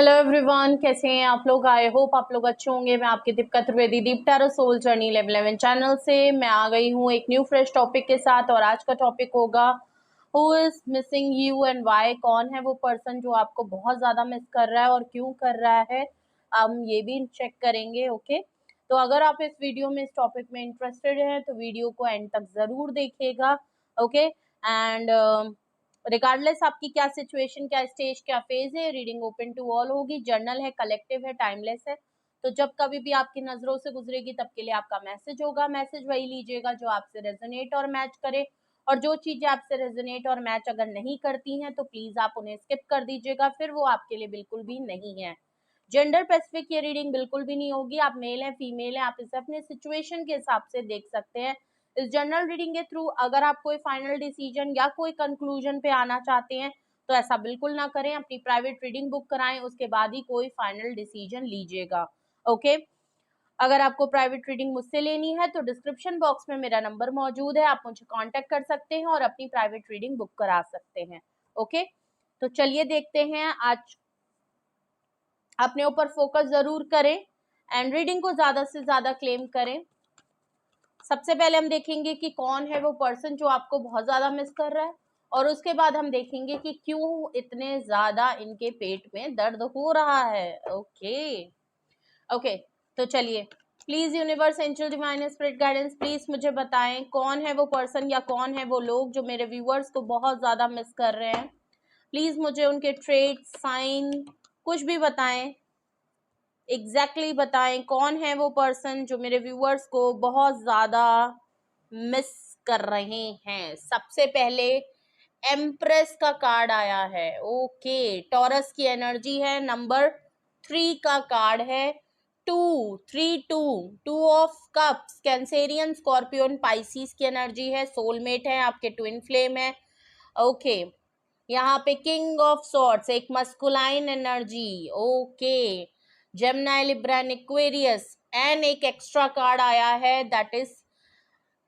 Hello everyone, कैसे हैं आप लोग। आई होप आप लोग अच्छे होंगे। मैं आपकी Deepika Trivedi Deep tarot soul journey level 11 channel से मैं आ गई हूँ एक न्यू फ्रेश टॉपिक के साथ। और आज का टॉपिक होगा who is missing you and why. कौन है वो पर्सन जो आपको बहुत ज्यादा मिस कर रहा है और क्यों कर रहा है, हम ये भी चेक करेंगे। ओके, तो अगर आप इस वीडियो में, इस टॉपिक में इंटरेस्टेड हैं तो वीडियो को एंड तक जरूर देखिएगा। ओके, एंड रिगार्डलेस आपकी क्या सिचुएशन, क्या स्टेज, क्या फेज है, रीडिंग ओपन टू ऑल होगी। जर्नल है, कलेक्टिव है, टाइमलेस है। तो जब कभी भी आपकी नजरों से गुजरेगी तब के लिए आपका मैसेज होगा। मैसेज वही लीजिएगा जो आपसे रेजोनेट और मैच करे। और जो चीजें आपसे रेजोनेट और मैच अगर नहीं करती हैं तो प्लीज आप उन्हें स्किप कर दीजिएगा, फिर वो आपके लिए बिल्कुल भी नहीं है। जेंडर स्पेसिफिक ये रीडिंग बिल्कुल भी नहीं होगी। आप मेल हैं, फीमेल हैं, आप इसे अपने सिचुएशन के हिसाब से देख सकते हैं। इस जनरल रीडिंग के थ्रू अगर आप कोई फाइनल डिसीजन या कोई कंक्लूजन पे आना चाहते हैं तो ऐसा बिल्कुल ना करें। अपनी प्राइवेट रीडिंग बुक कराएं, उसके बाद ही कोई फाइनल डिसीजन लीजिएगा। ओके, अगर आपको प्राइवेट रीडिंग मुझसे लेनी है तो डिस्क्रिप्शन बॉक्स में मेरा नंबर मौजूद है, आप मुझे कांटेक्ट कर सकते हैं और अपनी प्राइवेट रीडिंग बुक करा सकते हैं। ओके, तो चलिए देखते हैं। आज अपने ऊपर फोकस जरूर करें एंड रीडिंग को ज्यादा से ज्यादा क्लेम करें। सबसे पहले हम देखेंगे कि कौन है वो पर्सन जो आपको बहुत ज्यादा मिस कर रहा है, और उसके बाद हम देखेंगे कि क्यों इतने ज्यादा इनके पेट में दर्द हो रहा है। ओके ओके, तो चलिए, please universe, angel, divine spirit guidance, please मुझे बताएं कौन है वो पर्सन या कौन है वो लोग जो मेरे व्यूअर्स को बहुत ज्यादा मिस कर रहे हैं। प्लीज मुझे उनके ट्रेट, साइन, कुछ भी बताएं, एग्जैक्टली बताएं कौन है वो पर्सन जो मेरे व्यूअर्स को बहुत ज्यादा मिस कर रहे हैं। सबसे पहले एम्प्रेस का कार्ड आया है। ओके, टॉरस की एनर्जी है, नंबर 3 का कार्ड है, 2 of cups, Cancerian, scorpion, Pisces की एनर्जी है, सोलमेट है, आपके ट्विन फ्लेम है। ओके, यहाँ पे किंग ऑफ सॉर्ड्स, एक masculine energy. Okay, Gemini, Libra, Aquarius, and एक एक्स्ट्रा कार्ड आया है that is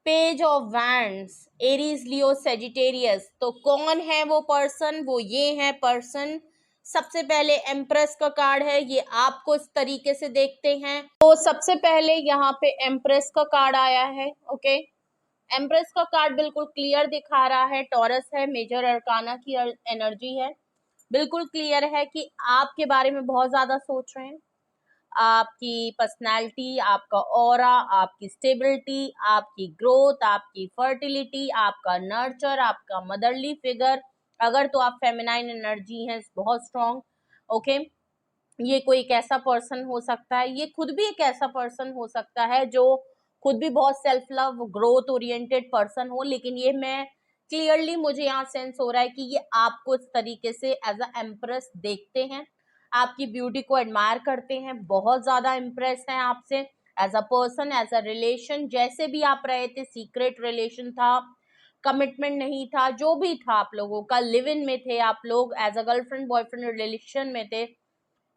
page of wands, Aries, Leo, Sagittarius. तो कौन है वो पर्सन? वो ये है पर्सन। सबसे पहले एम्प्रेस का कार्ड है, ये आपको इस तरीके से देखते हैं। तो सबसे पहले यहाँ पे एम्प्रेस का कार्ड आया है। ओके, एम्प्रेस का कार्ड बिल्कुल क्लियर दिखा रहा है, टॉरस है, मेजर अरकाना की एनर्जी है। बिल्कुल क्लियर है कि आपके बारे में बहुत ज्यादा सोच रहे हैं। आपकी पर्सनैलिटी, आपका ऑरा, आपकी स्टेबिलिटी, आपकी ग्रोथ, आपकी फर्टिलिटी, आपका नर्चर, आपका मदरली फिगर, अगर तो आप फेमिनाइन एनर्जी हैं बहुत स्ट्रॉन्ग। ओके, ये कोई एक ऐसा पर्सन हो सकता है, ये खुद भी एक ऐसा पर्सन हो सकता है जो खुद भी बहुत self love, growth oriented person हो, लेकिन ये मैं क्लियरली, मुझे यहाँ सेंस हो रहा है कि ये आपको इस तरीके से एज अ एम्प्रेस देखते हैं, आपकी ब्यूटी को एडमायर करते हैं, बहुत ज्यादा इम्प्रेस हैं आपसे as a person, as a relation. जैसे भी आप रहे थे, सीक्रेट रिलेशन था, कमिटमेंट नहीं था, जो भी था आप लोगों का, लिव इन में थे आप लोग, as a girlfriend boyfriend relation में थे,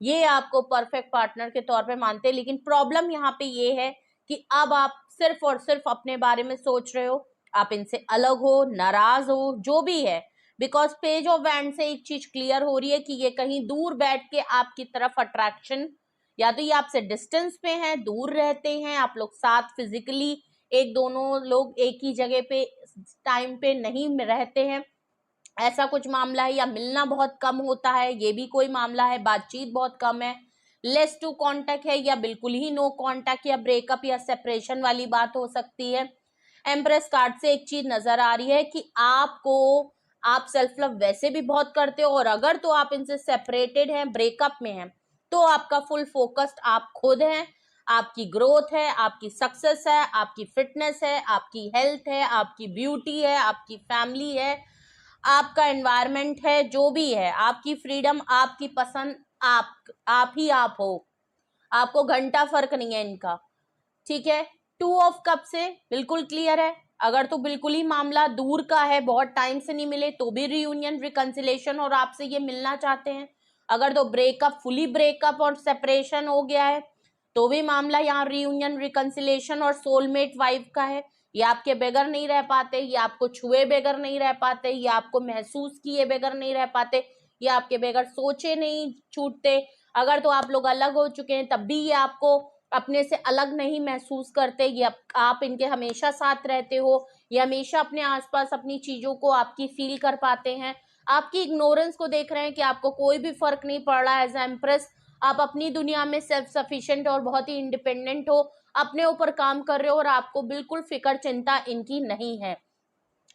ये आपको परफेक्ट पार्टनर के तौर पे मानते हैं। लेकिन प्रॉब्लम यहाँ पे ये है कि अब आप सिर्फ और सिर्फ अपने बारे में सोच रहे हो, आप इनसे अलग हो, नाराज हो, जो भी है। बिकॉज पेज ऑफ वैंड से एक चीज क्लियर हो रही है कि ये कहीं दूर बैठ के आपकी तरफ अट्रैक्शन, या तो ये आपसे डिस्टेंस पे हैं, दूर रहते हैं, आप लोग साथ फिजिकली एक दोनों लोग एक ही जगह पे टाइम पे नहीं रहते हैं, ऐसा कुछ मामला है। या मिलना बहुत कम होता है, ये भी कोई मामला है। बातचीत बहुत कम है, लेस टू कांटेक्ट है, या बिल्कुल ही नो कांटेक्ट, या ब्रेकअप या सेपरेशन वाली बात हो सकती है। एम्प्रेस कार्ड से एक चीज नजर आ रही है कि आप सेल्फ लव वैसे भी बहुत करते हो, और अगर तो आप इनसे सेपरेटेड हैं, ब्रेकअप में हैं, तो आपका फुल फोकस्ड आप खुद हैं, आपकी ग्रोथ है, आपकी सक्सेस है, आपकी फिटनेस है, आपकी हेल्थ है, आपकी ब्यूटी है, आपकी फैमिली है, आपका एनवायरनमेंट है, जो भी है, आपकी फ्रीडम, आपकी पसंद, आप ही आप हो, आपको घंटा फर्क नहीं है इनका। ठीक है, 2 ऑफ कप से बिल्कुल क्लियर है। अगर तो बिल्कुल ही मामला दूर का है, बहुत टाइम से नहीं मिले, तो भी रियूनियन, रिकंसिलेशन और आपसे ये मिलना चाहते हैं। अगर तो ब्रेकअप, फुली ब्रेकअप और सेपरेशन हो गया है, तो भी मामला यहाँ रियूनियन, रिकंसिलेशन और सोलमेट वाइफ का है। ये आपके बगैर नहीं रह पाते, ये आपको छुए बगैर नहीं रह पाते, ये आपको महसूस किए बगैर नहीं रह पाते, ये आपके बगैर सोचे नहीं छूटते। अगर तो आप लोग अलग हो चुके हैं तब भी ये आपको अपने से अलग नहीं महसूस करते, ये आप इनके हमेशा साथ रहते हो, ये हमेशा अपने आसपास अपनी चीजों को आपकी फील कर पाते हैं। आपकी इग्नोरेंस को देख रहे हैं कि आपको कोई भी फर्क नहीं पड़ रहा एज एम्प्रेस। आप अपनी दुनिया में सेल्फ सफिशिएंट और बहुत ही इंडिपेंडेंट हो, अपने ऊपर काम कर रहे हो और आपको बिल्कुल फिक्र चिंता इनकी नहीं है।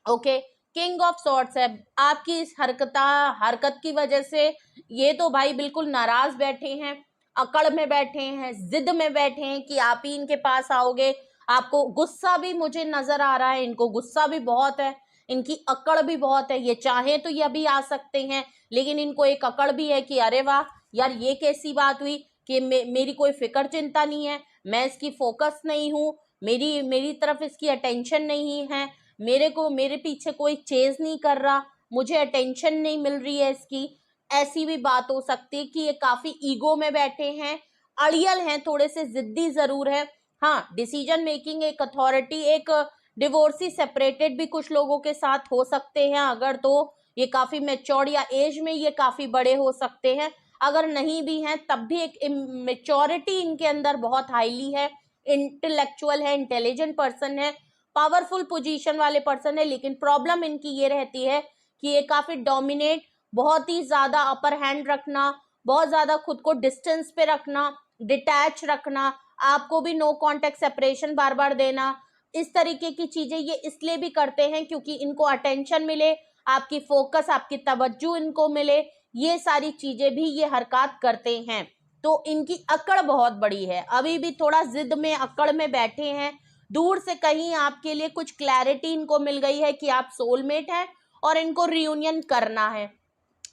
ओके, किंग ऑफ सॉर्ड्स है। आपकी इस हरकत की वजह से ये तो भाई बिल्कुल नाराज बैठे हैं, अकड़ में बैठे हैं, जिद में बैठे हैं कि आप ही इनके पास आओगे। आपको गुस्सा भी मुझे नजर आ रहा है, इनको गुस्सा भी बहुत है, इनकी अकड़ भी बहुत है। ये चाहे तो ये अभी आ सकते हैं, लेकिन इनको एक अकड़ भी है कि अरे वाह यार, ये कैसी बात हुई कि मेरी कोई फिक्र चिंता नहीं है, मैं इसकी फोकस नहीं हूँ, मेरी तरफ इसकी अटेंशन नहीं है, मेरे पीछे कोई चेज नहीं कर रहा, मुझे अटेंशन नहीं मिल रही है इसकी। ऐसी भी बात हो सकती है कि ये काफी ईगो में बैठे हैं, अड़ियल हैं, थोड़े से जिद्दी जरूर है। हाँ, डिसीजन मेकिंग, एक अथॉरिटी, एक डिवोर्सी सेपरेटेड भी कुछ लोगों के साथ हो सकते हैं। अगर तो ये काफी मेच्योर या एज में ये काफी बड़े हो सकते हैं, अगर नहीं भी हैं तब भी एक मेच्योरिटी इनके अंदर बहुत हाईली है, इंटेलेक्चुअल है, इंटेलिजेंट पर्सन है, पावरफुल पोजीशन वाले पर्सन है। लेकिन प्रॉब्लम इनकी ये रहती है कि ये काफी डोमिनेट, बहुत ही ज्यादा अपर हैंड रखना, बहुत ज्यादा खुद को डिस्टेंस पे रखना, डिटैच रखना, आपको भी नो कांटेक्ट सेपरेशन बार बार देना, इस तरीके की चीजें ये इसलिए भी करते हैं क्योंकि इनको अटेंशन मिले, आपकी फोकस, आपकी तवज्जो इनको मिले, ये सारी चीजें भी ये हरकत करते हैं। तो इनकी अकड़ बहुत बड़ी है, अभी भी थोड़ा जिद में अकड़ में बैठे हैं। दूर से कहीं आपके लिए कुछ क्लैरिटी इनको मिल गई है कि आप सोलमेट हैं और इनको रियूनियन करना है।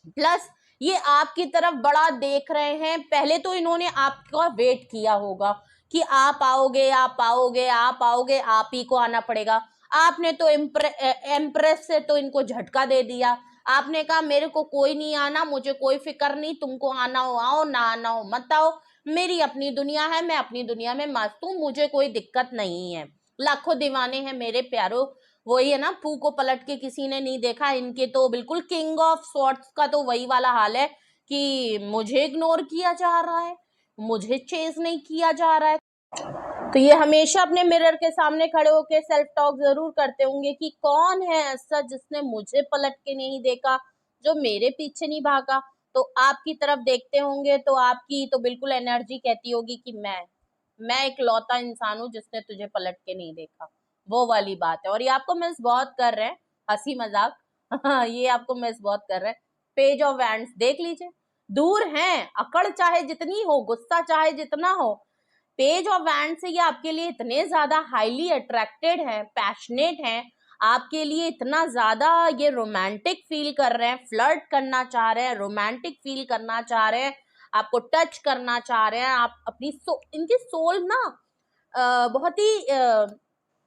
प्लस ये आपकी तरफ बड़ा देख रहे हैं, पहले तो इन्होंने आपका वेट किया होगा कि आप आओगे, आप आओगे, आप आओगे, आप ही को आना पड़ेगा। आपने तो एम्प्रेस से तो इनको झटका दे दिया, आपने कहा मेरे को कोई नहीं आना, मुझे कोई फिक्र नहीं, तुमको आना हो आओ, ना आना हो मत आओ, मेरी अपनी दुनिया है, मैं अपनी दुनिया में मस्त हूँ, मुझे कोई दिक्कत नहीं है। लाखों दीवाने हैं मेरे प्यारो, वही है ना, पू को पलट के किसी ने नहीं देखा। इनके तो बिल्कुल किंग ऑफ स्वॉर्ड्स का तो वही वाला हाल है कि मुझे इग्नोर किया जा रहा है, मुझे चेज नहीं किया जा रहा है। तो ये हमेशा अपने मिरर के सामने खड़े होकर सेल्फ टॉक जरूर करते होंगे कि कौन है ऐसा जिसने मुझे पलट के नहीं देखा, जो मेरे पीछे नहीं भागा। तो आपकी तरफ देखते होंगे तो आपकी तो बिल्कुल एनर्जी कहती होगी कि मैं एक लौता इंसान हूँ जिसने तुझे पलट के नहीं देखा, वो वाली बात है। और ये आपको मिस बहुत कर रहे हैं, हंसी मजाक ये आपको मिस बहुत कर रहे हैं। पेज ऑफ वैंड्स देख लीजिए, दूर हैं, अकड़ चाहे जितनी हो, गुस्सा चाहे जितना हो, पेज ऑफ वैंड से ये आपके लिए इतने ज्यादा हाईली अट्रैक्टेड हैं, पैशनेट हैं, आपके लिए इतना ज्यादा ये रोमांटिक फील कर रहे हैं, फ्लर्ट करना चाह रहे हैं, रोमांटिक फील करना चाह रहे हैं, आपको टच करना चाह रहे हैं। आप अपनी इनकी सोल ना बहुत ही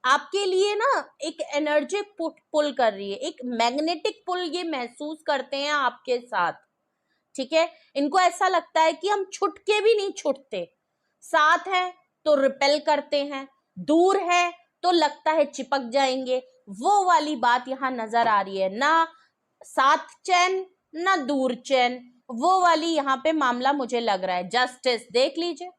आपके लिए ना एक एनर्जी पुल कर रही है, एक मैग्नेटिक पुल ये महसूस करते हैं आपके साथ। ठीक है, इनको ऐसा लगता है कि हम छुट के भी नहीं छूटते, साथ है तो रिपेल करते हैं, दूर है तो लगता है चिपक जाएंगे। वो वाली बात यहाँ नजर आ रही है, ना साथ चैन ना दूर चैन, वो वाली यहाँ पे मामला मुझे लग रहा है। जस्टिस देख लीजिए,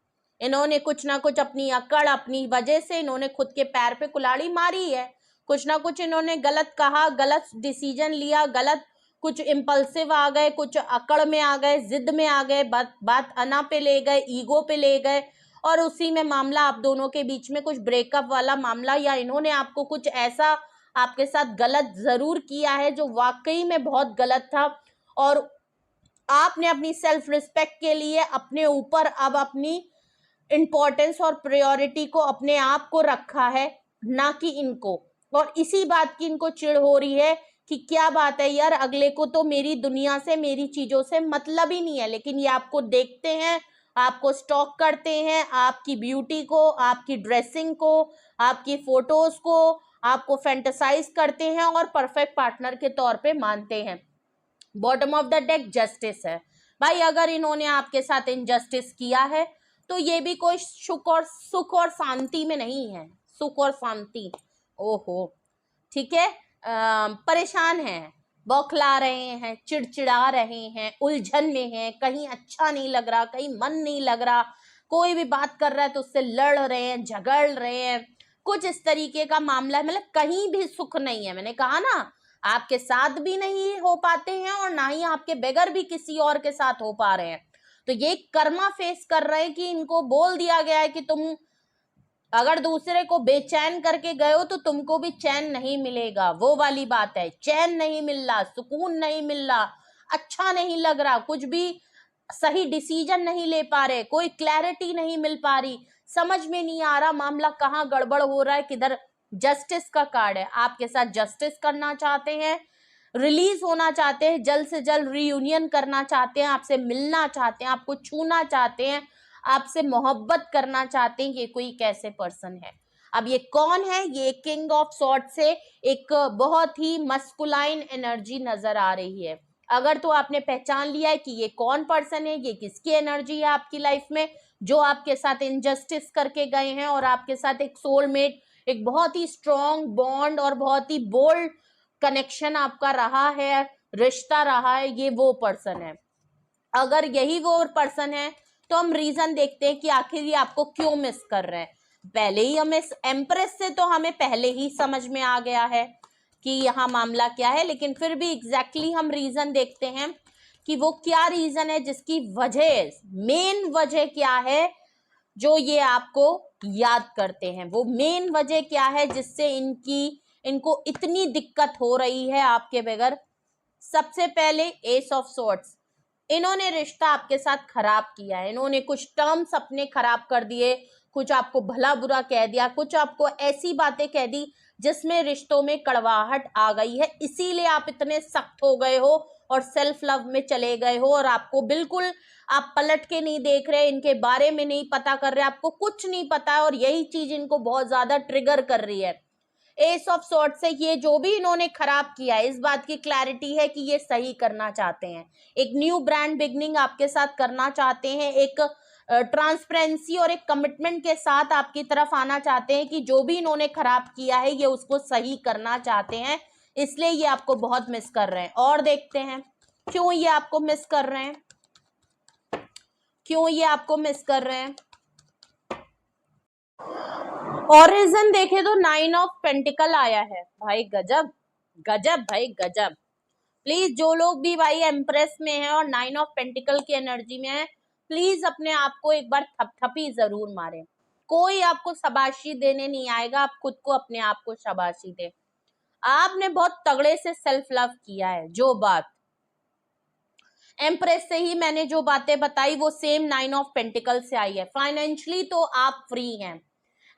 इन्होंने कुछ ना कुछ अपनी अकड़, अपनी वजह से इन्होंने खुद के पैर पे कुल्हाड़ी मारी है, कुछ ना कुछ इन्होंने गलत कहा, गलत डिसीजन लिया, गलत कुछ इम्पल्सिव आ गए, कुछ अकड़ में आ गए, जिद में आ गए, बात अना पे ले गए, ईगो पे ले गए, और उसी में मामला आप दोनों के बीच में कुछ ब्रेकअप वाला मामला, या इन्होंने आपको कुछ ऐसा आपके साथ गलत जरूर किया है जो वाकई में बहुत गलत था, और आपने अपनी सेल्फ रिस्पेक्ट के लिए अपने ऊपर अब अपनी इंपॉर्टेंस और प्रायोरिटी को अपने आप को रखा है, ना कि इनको। और इसी बात की इनको चिढ़ हो रही है कि क्या बात है यार, अगले को तो मेरी दुनिया से, मेरी चीजों से मतलब ही नहीं है, लेकिन ये आपको देखते हैं, आपको स्टॉक करते हैं, आपकी ब्यूटी को, आपकी ड्रेसिंग को, आपकी फोटोज को, आपको फैंटेसाइज करते हैं और परफेक्ट पार्टनर के तौर पे मानते हैं। Bottom of the deck justice है भाई, अगर इन्होंने आपके साथ इनजस्टिस किया है तो ये भी कोई सुख और शांति में नहीं है, सुख और शांति, ओहो ठीक है, परेशान है, बौखला रहे हैं, चिड़चिड़ा रहे हैं, उलझन में हैं, कहीं अच्छा नहीं लग रहा, कहीं मन नहीं लग रहा, कोई भी बात कर रहा है तो उससे लड़ रहे हैं, झगड़ रहे हैं, कुछ इस तरीके का मामला है। मतलब कहीं भी सुख नहीं है। मैंने कहा ना, आपके साथ भी नहीं हो पाते हैं और ना ही आपके बगैर भी किसी और के साथ हो पा रहे हैं। तो ये कर्मा फेस कर रहे हैं कि इनको बोल दिया गया है कि तुम अगर दूसरे को बेचैन करके गए हो तो तुमको भी चैन नहीं मिलेगा। वो वाली बात है, चैन नहीं मिल रहा, सुकून नहीं मिल रहा, अच्छा नहीं लग रहा, कुछ भी सही डिसीजन नहीं ले पा रहे, कोई क्लैरिटी नहीं मिल पा रही, समझ में नहीं आ रहा मामला कहाँ गड़बड़ हो रहा है, किधर। जस्टिस का कार्ड है, आपके साथ जस्टिस करना चाहते हैं, रिलीज होना चाहते हैं, जल्द से जल्द रीयूनियन करना चाहते हैं, आपसे मिलना चाहते हैं, आपको छूना चाहते हैं, आपसे मोहब्बत करना चाहते हैं। ये कोई कैसे पर्सन है? अब ये कौन है? ये किंग ऑफ सॉर्ड से एक बहुत ही मस्कुलाइन एनर्जी नजर आ रही है। अगर तो आपने पहचान लिया है कि ये कौन पर्सन है, ये किसकी एनर्जी है आपकी लाइफ में, जो आपके साथ इनजस्टिस करके गए हैं और आपके साथ एक सोलमेट, एक बहुत ही स्ट्रॉन्ग बॉन्ड और बहुत ही बोल्ड कनेक्शन आपका रहा है, रिश्ता रहा है, ये वो पर्सन है। अगर यही वो पर्सन है तो हम रीजन देखते हैं कि आखिर ये आपको क्यों मिस कर रहे हैं। पहले ही हमें एम्प्रेस से तो हमें पहले ही समझ में आ गया है कि यहाँ मामला क्या है, लेकिन फिर भी एग्जैक्टली हम रीजन देखते हैं कि वो क्या रीजन है जिसकी वजह, मेन वजह क्या है जो ये आपको याद करते हैं। वो मेन वजह क्या है जिससे इनको इतनी दिक्कत हो रही है आपके बगैर। सबसे पहले एस ऑफ सॉर्ड्स, इन्होंने रिश्ता आपके साथ खराब किया है, इन्होंने कुछ टर्म्स अपने खराब कर दिए, कुछ आपको भला बुरा कह दिया, कुछ आपको ऐसी बातें कह दी जिसमें रिश्तों में कड़वाहट आ गई है, इसीलिए आप इतने सख्त हो गए हो और सेल्फ लव में चले गए हो और आपको बिल्कुल, आप पलट के नहीं देख रहे, इनके बारे में नहीं पता कर रहे, आपको कुछ नहीं पता है और यही चीज इनको बहुत ज्यादा ट्रिगर कर रही है। एस ऑफ सॉर्ड से ये जो भी इन्होंने खराब किया है, इस बात की क्लैरिटी है कि ये सही करना चाहते हैं, एक न्यू ब्रांड बिगनिंग आपके साथ करना चाहते हैं, एक ट्रांसपेरेंसी और एक कमिटमेंट के साथ आपकी तरफ आना चाहते हैं कि जो भी इन्होंने खराब किया है ये उसको सही करना चाहते हैं, इसलिए ये आपको बहुत मिस कर रहे हैं। और देखते हैं क्यों ये आपको मिस कर रहे हैं, क्यों ये आपको मिस कर रहे हैं। और रीजन देखे तो 9 ऑफ पेंटिकल आया है भाई, गजब गजब भाई गजब। प्लीज जो लोग भी भाई एम्प्रेस में है और 9 ऑफ पेंटिकल की एनर्जी में है, प्लीज अपने आप को एक बार थपथपी जरूर मारे। कोई आपको शाबाशी देने नहीं आएगा, आप खुद को अपने आप को शाबाशी दे। आपने बहुत तगड़े से सेल्फ लव किया है। जो बात एम्प्रेस से ही मैंने जो बातें बताई वो सेम 9 ऑफ पेंटिकल से आई है। फाइनेंशियली तो आप फ्री हैं,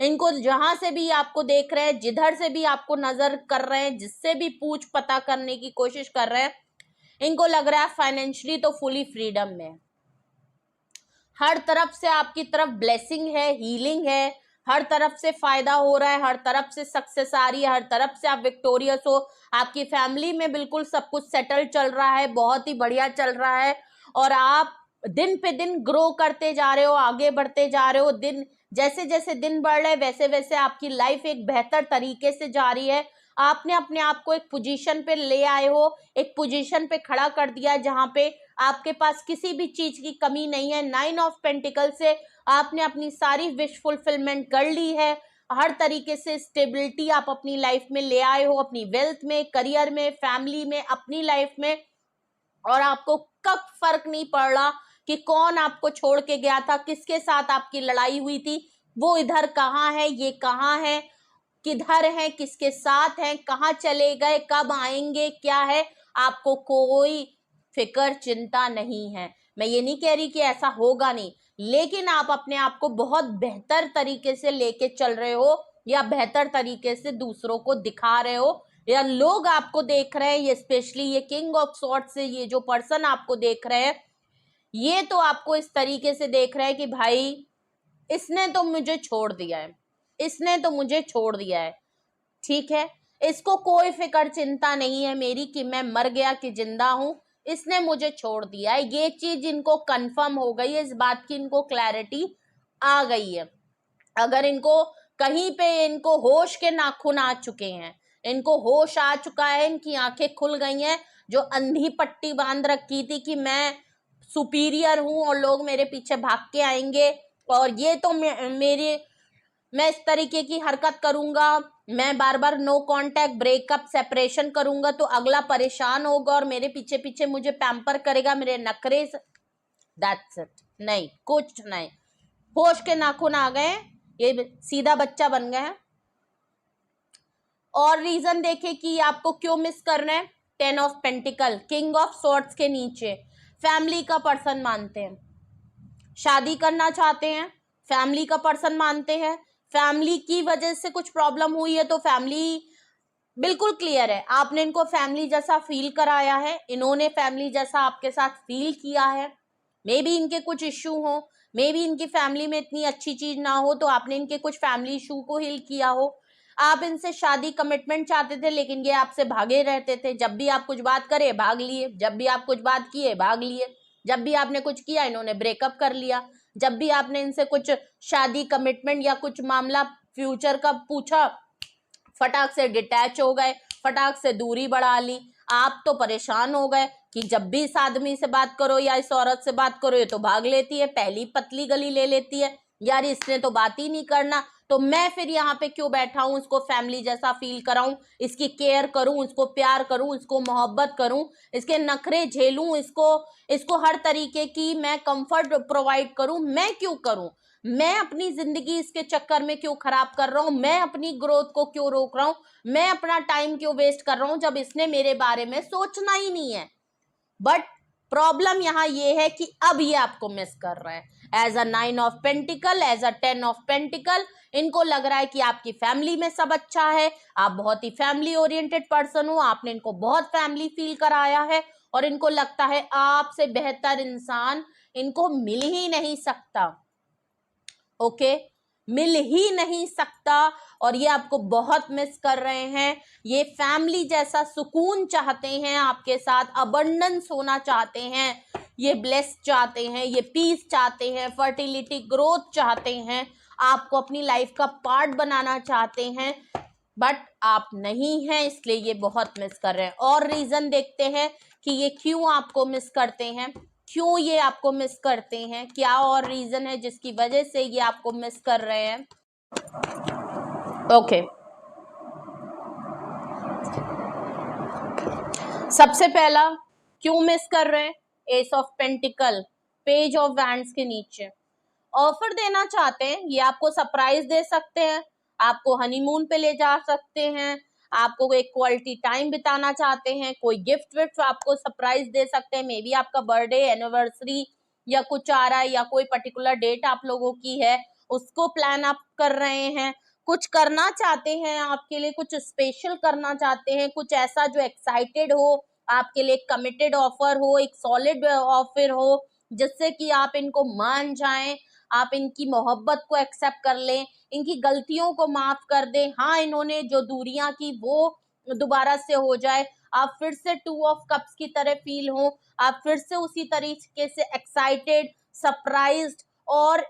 इनको जहां से भी आपको देख रहे हैं, जिधर से भी आपको नजर कर रहे हैं, जिससे भी पूछ पता करने की कोशिश कर रहे हैं, इनको लग रहा है फाइनेंशियली तो फुली फ्रीडम में। हर तरफ से आपकी तरफ ब्लेसिंग है, हीलिंग है, हर तरफ से फायदा हो रहा है, हर तरफ से सक्सेस आ रही है, हर तरफ से आप विक्टोरियस हो, आपकी फैमिली में बिल्कुल सब कुछ सेटल चल रहा है, बहुत ही बढ़िया चल रहा है और आप दिन पे दिन ग्रो करते जा रहे हो, आगे बढ़ते जा रहे हो। दिन जैसे जैसे दिन बढ़ रहे वैसे वैसे आपकी लाइफ एक बेहतर तरीके से जा रही है। आपने अपने आप को एक पोजीशन पे ले आए हो, एक पोजीशन पे खड़ा कर दिया जहां पे आपके पास किसी भी चीज की कमी नहीं है। 9 ऑफ पेंटिकल से आपने अपनी सारी विश फुलफिलमेंट कर ली है, हर तरीके से स्टेबिलिटी आप अपनी लाइफ में ले आए हो, अपनी वेल्थ में, करियर में, फैमिली में, अपनी लाइफ में। और आपको कब फर्क नहीं पड़ रहा कि कौन आपको छोड़ के गया था, किसके साथ आपकी लड़ाई हुई थी, वो इधर कहाँ है, ये कहाँ है, किधर है, किसके साथ हैं, कहाँ चले गए, कब आएंगे, क्या है, आपको कोई फिक्र चिंता नहीं है। मैं ये नहीं कह रही कि ऐसा होगा नहीं, लेकिन आप अपने आप को बहुत बेहतर तरीके से लेके चल रहे हो या बेहतर तरीके से दूसरों को दिखा रहे हो, या लोग आपको देख रहे हैं, ये स्पेशली ये किंग ऑफ सॉर्ड से ये जो पर्सन आपको देख रहे हैं, ये तो आपको इस तरीके से देख रहे हैं कि भाई इसने तो मुझे छोड़ दिया है, इसने तो मुझे छोड़ दिया है, ठीक है, इसको कोई फिक्र चिंता नहीं है मेरी कि मैं मर गया कि जिंदा हूं, इसने मुझे छोड़ दिया है। ये चीज इनको कंफर्म हो गई है, इस बात की इनको क्लैरिटी आ गई है। अगर इनको कहीं पे इनको होश के नाखून आ चुके हैं, इनको होश आ चुका है, इनकी आंखें खुल गई हैं, जो अंधी पट्टी बांध रखी थी कि मैं सुपीरियर हूं और लोग मेरे पीछे भाग के आएंगे और ये तो मैं इस तरीके की हरकत करूंगा, मैं बार बार नो कांटेक्ट, ब्रेकअप, सेपरेशन करूंगा तो अगला परेशान होगा और मेरे पीछे पीछे मुझे पैम्पर करेगा, मेरे नखरे। That's it. नहीं, कुछ नहीं, होश के नाखून आ गए, ये सीधा बच्चा बन गए हैं। और रीजन देखे कि आपको क्यों मिस करना है। 10 of pentacle, king of swords के नीचे फैमिली का पर्सन मानते हैं, शादी करना चाहते हैं, फैमिली का पर्सन मानते हैं, फैमिली की वजह से कुछ प्रॉब्लम हुई है तो फैमिली बिल्कुल क्लियर है, आपने इनको फैमिली जैसा फील कराया है, इन्होंने फैमिली जैसा आपके साथ फील किया है। मे बी इनके कुछ इश्यू हो, मे बी इनकी फैमिली में इतनी अच्छी चीज ना हो तो आपने इनके कुछ फैमिली इशू को हील किया हो। आप इनसे शादी कमिटमेंट चाहते थे लेकिन ये आपसे भागे रहते थे, जब भी आप कुछ बात करे भाग लिए, जब भी आप कुछ बात किए भाग लिए, जब भी आपने कुछ किया इन्होंने ब्रेकअप कर लिया, जब भी आपने इनसे कुछ शादी कमिटमेंट या कुछ मामला फ्यूचर का पूछा फटाक से डिटैच हो गए, फटाक से दूरी बढ़ा ली। आप तो परेशान हो गए कि जब भी इस आदमी से बात करो या इस औरत से बात करो ये तो भाग लेती है, पहली पतली गली ले लेती है, यार इसने तो बात ही नहीं करना, तो मैं फिर यहाँ पे क्यों बैठा हूँ, इसको फैमिली जैसा फील कराऊं, इसकी केयर करूं, इसको प्यार करूं, इसको मोहब्बत करूं, इसके नखरे झेलूं, इसको हर तरीके की मैं कंफर्ट प्रोवाइड करूं, मैं क्यों करूं, मैं अपनी जिंदगी इसके चक्कर में क्यों खराब कर रहा हूं, मैं अपनी ग्रोथ को क्यों रोक रहा हूं, मैं अपना टाइम क्यों वेस्ट कर रहा हूं जब इसने मेरे बारे में सोचना ही नहीं है। बट प्रॉब्लम यहाँ ये है कि अब ये आपको मिस कर रहा है। As a 9 of pentacle, as a 10 of pentacle, इनको लग रहा है कि आपकी फैमिली में सब अच्छा है, आप बहुत ही फैमिली ओरिएंटेड पर्सन हो, आपने इनको बहुत फैमिली फील कराया है और इनको लगता है आपसे बेहतर इंसान इनको मिल ही नहीं सकता। ओके, मिल ही नहीं सकता और ये आपको बहुत मिस कर रहे हैं। ये फैमिली जैसा सुकून चाहते हैं आपके साथ, अबंडेंस होना चाहते हैं, ये ब्लेस चाहते हैं, ये पीस चाहते हैं, फर्टिलिटी ग्रोथ चाहते हैं, आपको अपनी लाइफ का पार्ट बनाना चाहते हैं, बट आप नहीं हैं, इसलिए ये बहुत मिस कर रहे हैं। और रीजन देखते हैं कि ये क्यों आपको मिस करते हैं, क्यों ये आपको मिस करते हैं, क्या और रीजन है जिसकी वजह से ये आपको मिस कर रहे हैं। ओके, सबसे पहला क्यों मिस कर रहे हैं, S of pentacle, page of wands के नीचे ऑफर देना चाहते हैं, ये आपको सरप्राइज दे सकते हैं, आपको हनीमून पे ले जा सकते हैं, आपको एक क्वालिटी टाइम बिताना चाहते हैं, कोई गिफ्ट विफ्ट आपको सरप्राइज दे सकते हैं, मे बी आपका बर्थडे, एनिवर्सरी या कुछ आ रहा है या कोई पर्टिकुलर डेट आप लोगों की है उसको प्लान आप कर रहे हैं, कुछ करना चाहते हैं आपके लिए, कुछ स्पेशल करना चाहते हैं, कुछ ऐसा जो एक्साइटेड हो आपके लिए, कमिटेड ऑफर हो, एक सॉलिड ऑफर हो जिससे कि आप इनको मान जाएं, आप इनकी मोहब्बत को एक्सेप्ट कर लें, इनकी गलतियों को माफ कर दें, हाँ इन्होंने जो दूरियां की वो दोबारा से हो जाए, आप फिर से 2 ऑफ कप्स की तरह फील हो, आप फिर से उसी तरीके से एक्साइटेड, सरप्राइज्ड और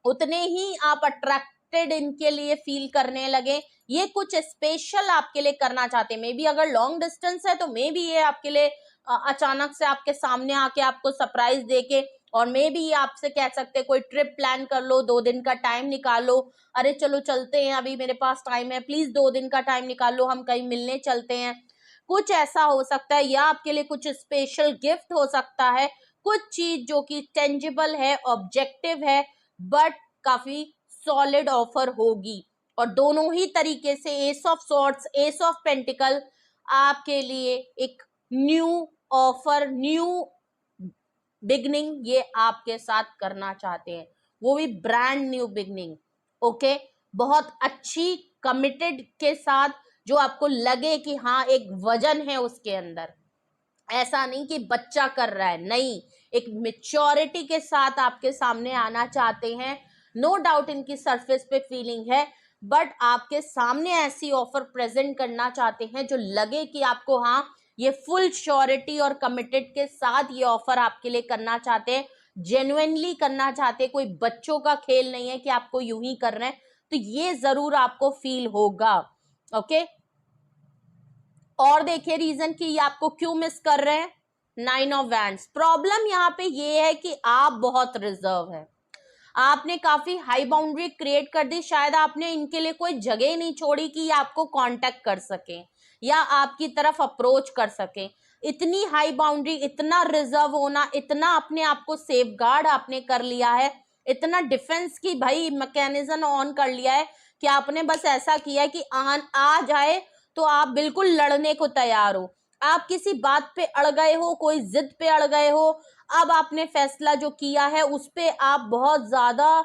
उतने ही आप अट्रैक्टेड इनके लिए फील करने लगे, ये कुछ स्पेशल आपके लिए करना चाहते हैं। मे बी अगर लॉन्ग डिस्टेंस है तो मे बी ये आपके लिए अचानक से आपके सामने आके आपको सरप्राइज देके, और मे बी ये आपसे कह सकते हैं कोई ट्रिप प्लान कर लो, 2 दिन का टाइम निकालो, अरे चलो चलते हैं, अभी मेरे पास टाइम है, प्लीज 2 दिन का टाइम निकालो, हम कहीं मिलने चलते हैं, कुछ ऐसा हो सकता है, या आपके लिए कुछ स्पेशल गिफ्ट हो सकता है, कुछ चीज जो कि टेंजिबल है, ऑब्जेक्टिव है, बट काफी सॉलिड ऑफर होगी। और दोनों ही तरीके से S of swords, S of pentacle आपके लिए एक न्यू ऑफर, न्यू बिगनिंग ये आपके साथ करना चाहते हैं, वो भी ब्रांड न्यू बिगनिंग। ओके, बहुत अच्छी कमिटेड के साथ, जो आपको लगे कि हाँ एक वजन है उसके अंदर, ऐसा नहीं कि बच्चा कर रहा है, नहीं, एक मेच्योरिटी के साथ आपके सामने आना चाहते हैं। नो डाउट इनकी सरफेस पे फीलिंग है, बट आपके सामने ऐसी ऑफर प्रेजेंट करना चाहते हैं जो लगे कि आपको हाँ ये फुल श्योरिटी और कमिटेड के साथ ये ऑफर आपके लिए करना चाहते हैं, जेन्युइनली करना चाहते हैं, कोई बच्चों का खेल नहीं है कि आपको यूं ही करना है, तो ये जरूर आपको फील होगा। ओके, और देखिए रीजन कि ये आपको क्यों मिस कर रहे हैं, 9 ऑफ वैंड्स। प्रॉब्लम यहाँ पे ये है कि आप बहुत रिजर्व है, आपने काफी हाई बाउंड्री क्रिएट कर दी, शायद आपने इनके लिए कोई जगह ही नहीं छोड़ी कि ये आपको कांटेक्ट कर सके या आपकी तरफ अप्रोच कर सके। इतनी हाई बाउंड्री, इतना रिजर्व होना, इतना अपने आप को सेफगार्ड आपने कर लिया है, इतना डिफेंस की भाई मैकेनिज्म ऑन कर लिया है कि आपने बस ऐसा किया कि आ जाए तो आप बिल्कुल लड़ने को तैयार हो। आप किसी बात पे अड़ गए हो, कोई जिद पे अड़ गए हो, अब आपने फैसला जो किया है उस पे आप बहुत ज्यादा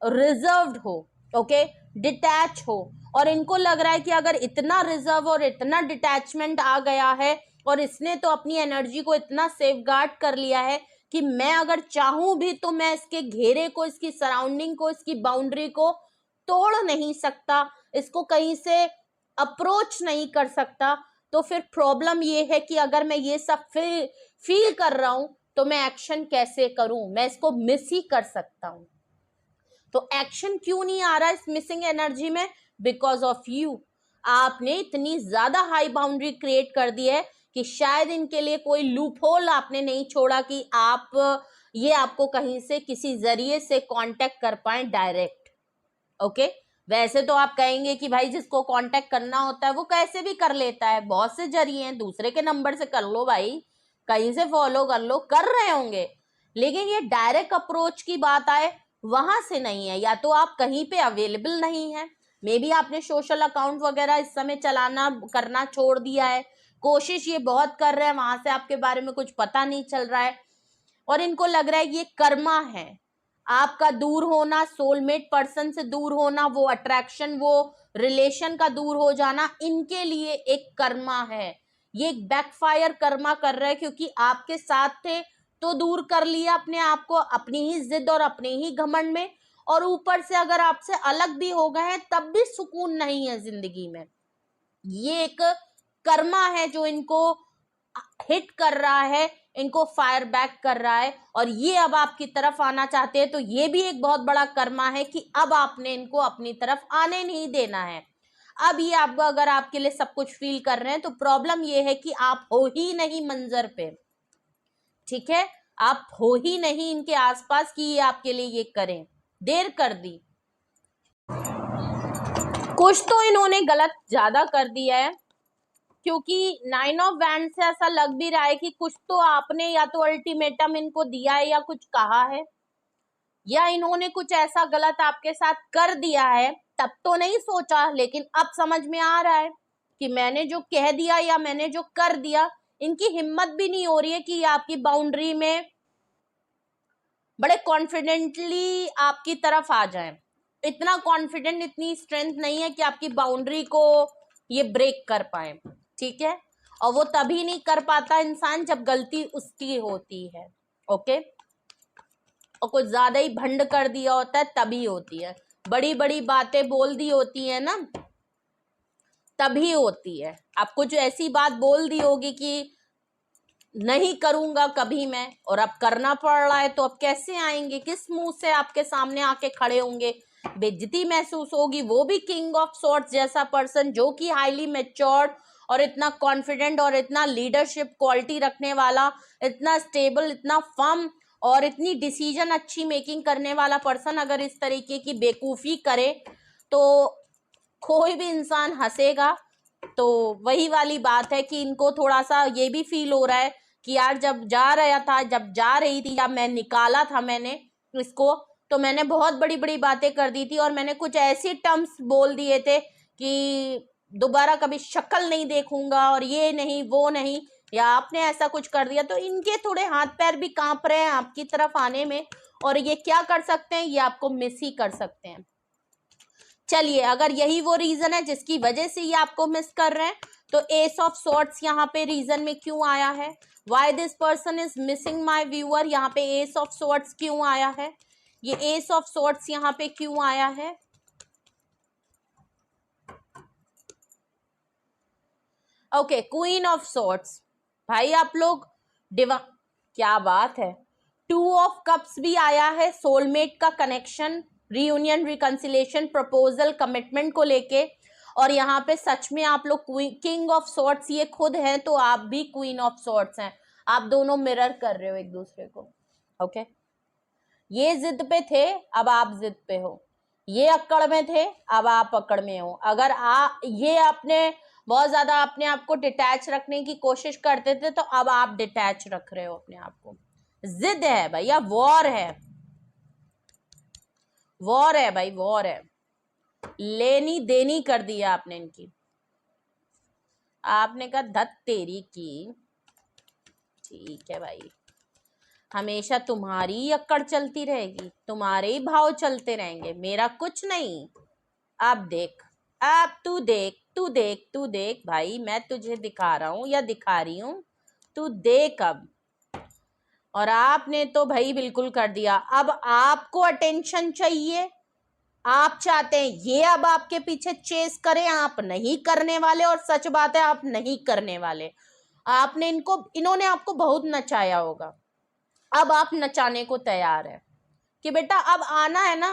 रिजर्व्ड हो, ओके, डिटैच हो। और इनको लग रहा है कि अगर इतना रिजर्व और इतना डिटैचमेंट आ गया है और इसने तो अपनी एनर्जी को इतना सेफगार्ड कर लिया है कि मैं अगर चाहूं भी तो मैं इसके घेरे को, इसकी सराउंडिंग को, इसकी बाउंड्री को तोड़ नहीं सकता, इसको कहीं से अप्रोच नहीं कर सकता। तो फिर प्रॉब्लम ये है कि अगर मैं ये सब फील कर रहा हूं तो मैं एक्शन कैसे करूं, मैं इसको मिस ही कर सकता हूं। तो एक्शन क्यों नहीं आ रहा इस मिसिंग एनर्जी में, बिकॉज ऑफ यू। आपने इतनी ज्यादा हाई बाउंड्री क्रिएट कर दी है कि शायद इनके लिए कोई लूप होल आपने नहीं छोड़ा कि आप ये आपको कहीं से किसी जरिए से कांटेक्ट कर पाए डायरेक्ट, ओके। वैसे तो आप कहेंगे कि भाई जिसको कांटेक्ट करना होता है वो कैसे भी कर लेता है, बहुत से जरिए हैं, दूसरे के नंबर से कर लो भाई, कहीं से फॉलो कर लो, कर रहे होंगे। लेकिन ये डायरेक्ट अप्रोच की बात आए वहां से नहीं है, या तो आप कहीं पे अवेलेबल नहीं है, मे बी आपने सोशल अकाउंट वगैरह इस समय चलाना करना छोड़ दिया है, कोशिश ये बहुत कर रहे हैं, वहां से आपके बारे में कुछ पता नहीं चल रहा है। और इनको लग रहा है ये कर्मा है, आपका दूर होना, सोलमेट पर्सन से दूर होना, वो अट्रैक्शन, वो रिलेशन का दूर हो जाना इनके लिए एक कर्मा है। ये एक बैकफायर कर्मा कर रहा है, क्योंकि आपके साथ थे तो दूर कर लिया अपने आप को अपनी ही जिद और अपने ही घमंड में, और ऊपर से अगर आपसे अलग भी हो गए हैं तब भी सुकून नहीं है जिंदगी में। ये एक कर्मा है जो इनको हिट कर रहा है, इनको फायर बैक कर रहा है, और ये अब आपकी तरफ आना चाहते हैं। तो ये भी एक बहुत बड़ा कर्मा है कि अब आपने इनको अपनी तरफ आने नहीं देना है। अब ये आपको, अगर आपके लिए सब कुछ फील कर रहे हैं तो प्रॉब्लम ये है कि आप हो ही नहीं मंजर पे, ठीक है, आप हो ही नहीं इनके आसपास कि ये आपके लिए ये करें, देर कर दी। कुछ तो इन्होंने गलत ज्यादा कर दिया है, क्योंकि 9 ऑफ वैंड से ऐसा लग भी रहा है कि कुछ तो आपने या तो अल्टीमेटम इनको दिया है या कुछ कहा है, या इन्होंने कुछ ऐसा गलत आपके साथ कर दिया है, तब तो नहीं सोचा, लेकिन अब समझ में आ रहा है कि मैंने जो कह दिया या मैंने जो कर दिया, इनकी हिम्मत भी नहीं हो रही है कि आपकी बाउंड्री में बड़े कॉन्फिडेंटली आपकी तरफ आ जाए। इतना कॉन्फिडेंट, इतनी स्ट्रेंथ नहीं है कि आपकी बाउंड्री को ये ब्रेक कर पाए, ठीक है। और वो तभी नहीं कर पाता इंसान जब गलती उसकी होती है, ओके। और कुछ ज्यादा ही भंड कर दिया होता है तभी होती है, बड़ी बड़ी बातें बोल दी होती है ना तभी होती है। आप कुछ ऐसी बात बोल दी होगी कि नहीं करूंगा कभी मैं, और अब करना पड़ रहा है, तो अब कैसे आएंगे, किस मुंह से आपके सामने आके खड़े होंगे, बेइज्जती महसूस होगी। वो भी किंग ऑफ सॉर्ड्स जैसा पर्सन जो कि हाईली मैच्योर्ड और इतना कॉन्फिडेंट और इतना लीडरशिप क्वालिटी रखने वाला, इतना स्टेबल, इतना फर्म और इतनी डिसीजन अच्छी मेकिंग करने वाला पर्सन अगर इस तरीके की बेवकूफ़ी करे तो कोई भी इंसान हंसेगा। तो वही वाली बात है कि इनको थोड़ा सा ये भी फील हो रहा है कि यार जब जा रही थी या मैं निकाला था मैंने इसको, तो मैंने बहुत बड़ी बड़ी बातें कर दी थी और मैंने कुछ ऐसे टर्म्स बोल दिए थे कि दोबारा कभी शक्ल नहीं देखूंगा और ये नहीं वो नहीं, या आपने ऐसा कुछ कर दिया। तो इनके थोड़े हाथ पैर भी कांप रहे हैं आपकी तरफ आने में, और ये क्या कर सकते हैं, ये आपको मिस ही कर सकते हैं। चलिए, अगर यही वो रीजन है जिसकी वजह से ये आपको मिस कर रहे हैं, तो एस ऑफ सॉर्ड्स यहाँ पे रीजन में क्यों आया है, why this person is missing my viewer, यहाँ पे एस ऑफ सॉर्ड्स क्यों आया है, ये एस ऑफ सॉर्ड्स यहाँ पे क्यों आया है। ओके, क्वीन ऑफ सॉर्ड्स, भाई आप लोग क्या बात है, 2 ऑफ कप्स भी आया है, सोलमेट का connection, reunion, reconciliation, proposal, commitment को लेके, और यहाँ पे सच में आप लोग किंग ऑफ सॉर्ट्स ये खुद हैं, तो आप भी क्वीन ऑफ सॉर्ट्स हैं। आप दोनों मिरर कर रहे हो एक दूसरे को। ओके, ये जिद पे थे, अब आप जिद पे हो। ये अक्कड़ में थे, अब आप अक्कड़ में हो। अगर ये आपने बहुत ज्यादा अपने आप को डिटैच रखने की कोशिश करते थे, तो अब आप डिटैच रख रहे हो अपने आप को। जिद है भैया, वॉर है, वॉर है भाई, वॉर है। लेनी देनी कर दिया आपने इनकी। आपने कहा धत तेरी की। ठीक है भाई, हमेशा तुम्हारी अक्कड़ चलती रहेगी, तुम्हारे ही भाव चलते रहेंगे, मेरा कुछ नहीं। अब देख, अब तू देख, तू देख, तू देख भाई, मैं तुझे दिखा रहा हूं या दिखा रही हूं, तू देख अब। और आपने तो भाई बिल्कुल कर दिया। अब आपको अटेंशन चाहिए, आप चाहते हैं ये अब आपके पीछे चेस करें, आप नहीं करने वाले। और सच बात है, आप नहीं करने वाले। आपने इन्होंने आपको बहुत नचाया होगा, अब आप नचाने को तैयार है कि बेटा अब आना है ना,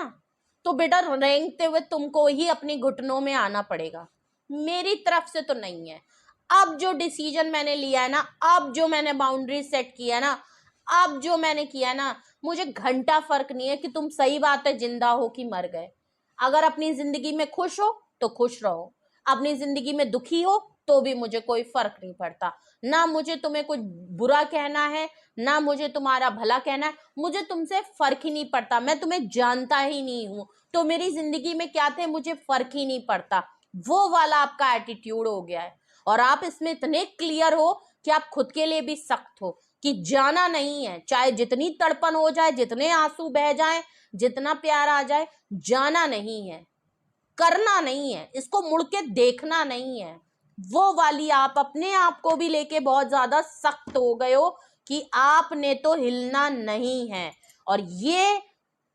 तो बेटा रेंगते हुए तुमको ही अपने घुटनों में आना पड़ेगा, मेरी तरफ से तो नहीं है। अब जो डिसीजन मैंने लिया है ना, अब जो मैंने बाउंड्री सेट किया है ना, अब जो मैंने किया है ना, मुझे घंटा फर्क नहीं है कि तुम सही बात है जिंदा हो कि मर गए। अगर अपनी जिंदगी में खुश हो तो खुश रहो, अपनी जिंदगी में दुखी हो तो भी मुझे कोई फर्क नहीं पड़ता। ना मुझे तुम्हें कुछ बुरा कहना है, ना मुझे तुम्हारा भला कहना है, मुझे तुमसे फर्क ही नहीं पड़ता। मैं तुम्हें जानता ही नहीं हूं, तो मेरी जिंदगी में क्या थे मुझे फर्क ही नहीं पड़ता। वो वाला आपका एटीट्यूड हो गया है। और आप इसमें इतने क्लियर हो कि आप खुद के लिए भी सख्त हो कि जाना नहीं है, चाहे जितनी तड़पन हो जाए, जितने आंसू बह जाए, जितना प्यार आ जाए, जाना नहीं है, करना नहीं है, इसको मुड़ के देखना नहीं है। वो वाली आप अपने आप को भी लेके बहुत ज्यादा सख्त हो गए हो कि आपने तो हिलना नहीं है। और ये